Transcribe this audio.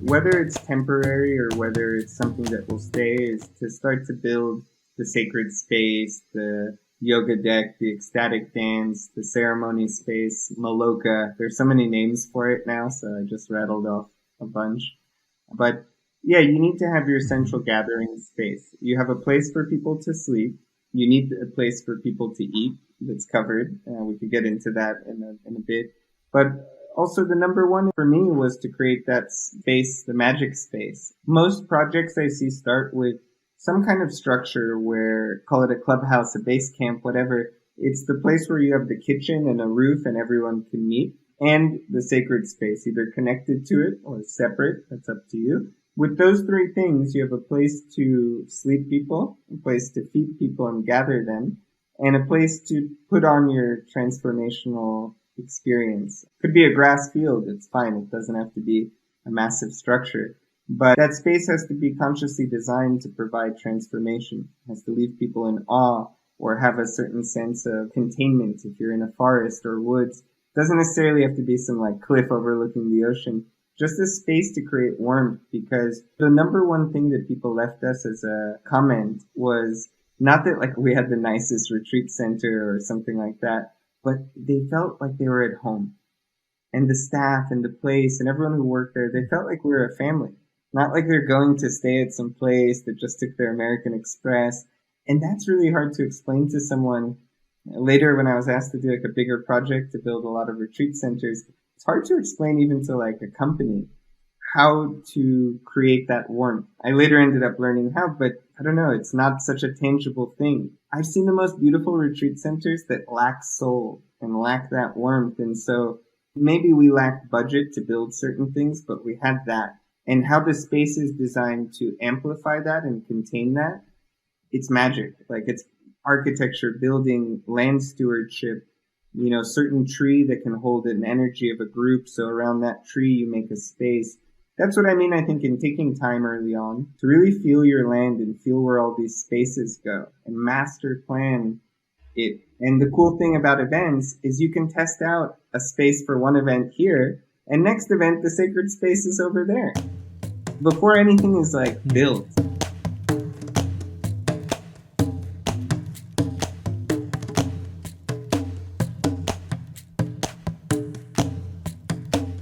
whether it's temporary or whether it's something that will stay, is to start to build the sacred space, the yoga deck, the ecstatic dance, the ceremony space, Maloka. There's so many names for it now, so I just rattled off a bunch. But yeah, you need to have your central gathering space. You have a place for people to sleep. You need a place for people to eat that's covered. We could get into that in a bit. But also the number one for me was to create that space, the magic space. Most projects I see start with some kind of structure where, call it a clubhouse, a base camp, whatever. It's the place where you have the kitchen and a roof and everyone can meet, and the sacred space, either connected to it or separate. That's up to you. With those three things, you have a place to sleep people, a place to feed people and gather them, and a place to put on your transformational experience. Could be a grass field, it's fine. It doesn't have to be a massive structure. But that space has to be consciously designed to provide transformation. It has to leave people in awe or have a certain sense of containment if you're in a forest or woods. It doesn't necessarily have to be some like cliff overlooking the ocean. Just a space to create warmth, because the number one thing that people left us as a comment was not that like we had the nicest retreat center or something like that, but they felt like they were at home. And the staff and the place and everyone who worked there, they felt like we were a family. Not like they're going to stay at some place that just took their American Express. And that's really hard to explain to someone. Later, when I was asked to do like a bigger project to build a lot of retreat centers, it's hard to explain even to like a company how to create that warmth. I later ended up learning how, but I don't know, it's not such a tangible thing. I've seen the most beautiful retreat centers that lack soul and lack that warmth. And so maybe we lacked budget to build certain things, but we had that. And how the space is designed to amplify that and contain that, it's magic. Like it's architecture, building, land stewardship, certain tree that can hold an energy of a group. So around that tree, you make a space. That's what I mean, I think, in taking time early on to really feel your land and feel where all these spaces go and master plan it. And the cool thing about events is you can test out a space for one event here, and next event, the sacred space is over there. Before anything is like built,